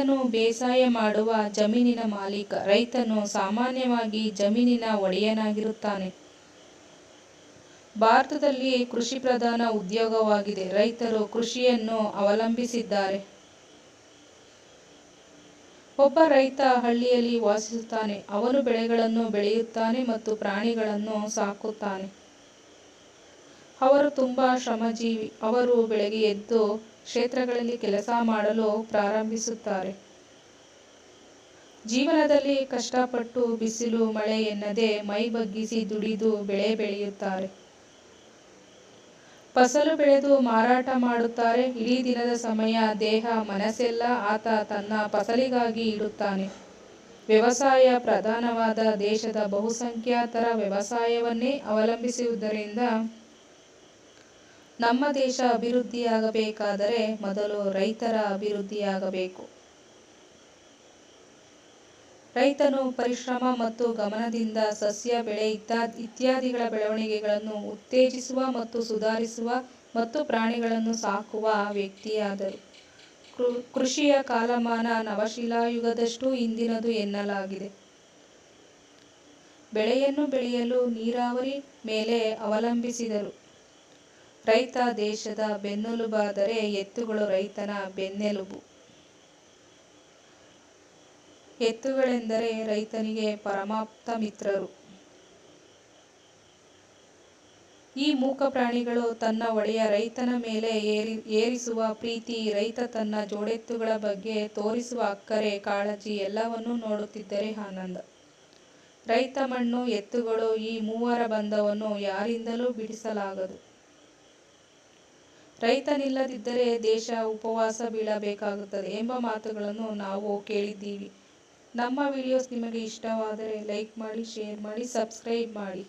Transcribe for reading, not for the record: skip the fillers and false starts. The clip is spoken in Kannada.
ರೈತನು ಬೇಸಾಯ ಮಾಡುವ ಜಮೀನಿನ ಮಾಲೀಕ. ರೈತನು ಸಾಮಾನ್ಯವಾಗಿ ಜಮೀನಿನ ಒಡೆಯನಾಗಿರುತ್ತಾನೆ. ಭಾರತದಲ್ಲಿ ಕೃಷಿ ಪ್ರಧಾನ ಉದ್ಯೋಗವಾಗಿದೆ. ರೈತರು ಕೃಷಿಯನ್ನು ಅವಲಂಬಿಸಿದ್ದಾರೆ. ಒಬ್ಬ ರೈತ ಹಳ್ಳಿಯಲ್ಲಿ ವಾಸಿಸುತ್ತಾನೆ. ಅವನು ಬೆಳೆಗಳನ್ನು ಬೆಳೆಯುತ್ತಾನೆ ಮತ್ತು ಪ್ರಾಣಿಗಳನ್ನು ಸಾಕುತ್ತಾನೆ. ಅವರು ತುಂಬಾ ಶ್ರಮಜೀವಿ. ಅವರು ಬೆಳಗ್ಗೆ ಎದ್ದು ಕ್ಷೇತ್ರಗಳಲ್ಲಿ ಕೆಲಸ ಮಾಡಲು ಪ್ರಾರಂಭಿಸುತ್ತಾರೆ. ಜೀವನದಲ್ಲಿ ಕಷ್ಟಪಟ್ಟು ಬಿಸಿಲು ಮಳೆ ಎನ್ನದೆ ಮೈ ಬಗ್ಗಿಸಿ ದುಡಿದು ಬೆಳೆ ಬೆಳೆಯುತ್ತಾರೆ. ಫಸಲು ಬೆಳೆದು ಮಾರಾಟ ಮಾಡುತ್ತಾರೆ. ಇಡೀ ದಿನದ ಸಮಯ ದೇಹ ಮನಸ್ಸೆಲ್ಲ ಆತ ತನ್ನ ಫಸಲಿಗಾಗಿ ಇಡುತ್ತಾನೆ. ವ್ಯವಸಾಯ ಪ್ರಧಾನವಾದ ದೇಶದ ಬಹುಸಂಖ್ಯಾತರ ವ್ಯವಸಾಯವನ್ನೇ ಅವಲಂಬಿಸಿರುವುದರಿಂದ ನಮ್ಮ ದೇಶ ಅಭಿವೃದ್ಧಿಯಾಗಬೇಕಾದರೆ ಮೊದಲು ರೈತರ ಅಭಿವೃದ್ಧಿಯಾಗಬೇಕು. ರೈತನು ಪರಿಶ್ರಮ ಮತ್ತು ಗಮನದಿಂದ ಸಸ್ಯ, ಬೆಳೆ ಇತ್ಯಾದಿಗಳ ಬೆಳವಣಿಗೆಗಳನ್ನು ಉತ್ತೇಜಿಸುವ ಮತ್ತು ಸುಧಾರಿಸುವ ಮತ್ತು ಪ್ರಾಣಿಗಳನ್ನು ಸಾಕುವ ವ್ಯಕ್ತಿಯಾದರು. ಕೃಷಿಯ ಕಾಲಮಾನ ನವಶಿಲಾಯುಗದಷ್ಟು ಹಿಂದಿನದು ಎನ್ನಲಾಗಿದೆ. ಬೆಳೆಯನ್ನು ಬೆಳೆಯಲು ನೀರಾವರಿ ಮೇಲೆ ಅವಲಂಬಿಸಿದರು. ರೈತ ದೇಶದ ಬೆನ್ನೆಲುಬಾದರೆ ಎತ್ತುಗಳು ರೈತನ ಬೆನ್ನೆಲುಬು. ಎತ್ತುಗಳೆಂದರೆ ರೈತನಿಗೆ ಪರಮಾಪ್ತ ಮಿತ್ರರು. ಈ ಮೂಕ ಪ್ರಾಣಿಗಳು ತನ್ನ ಒಡೆಯ ರೈತನ ಮೇಲೆ ಏರಿಸುವ ಪ್ರೀತಿ, ರೈತ ತನ್ನ ಜೋಡೆತ್ತುಗಳ ಬಗ್ಗೆ ತೋರಿಸುವ ಅಕ್ಕರೆ, ಕಾಳಜಿ ಎಲ್ಲವನ್ನೂ ನೋಡುತ್ತಿದ್ದರೆ ಆನಂದ. ರೈತ, ಮಣ್ಣು, ಎತ್ತುಗಳು ಈ ಮೂವರ ಬಂಧವನ್ನು ಯಾರಿಂದಲೂ ಬಿಡಿಸಲಾಗದು. ರೈತನಿಲ್ಲದಿದ್ದರೆ ದೇಶ ಉಪವಾಸ ಬೀಳಬೇಕಾಗುತ್ತದೆ ಎಂಬ ಮಾತುಗಳನ್ನು ನಾವು ಕೇಳಿದ್ದೀವಿ. ನಮ್ಮ ವಿಡಿಯೋಸ್ ನಿಮಗೆ ಇಷ್ಟವಾದರೆ ಲೈಕ್ ಮಾಡಿ, ಶೇರ್ ಮಾಡಿ, ಸಬ್ಸ್ಕ್ರೈಬ್ ಮಾಡಿ.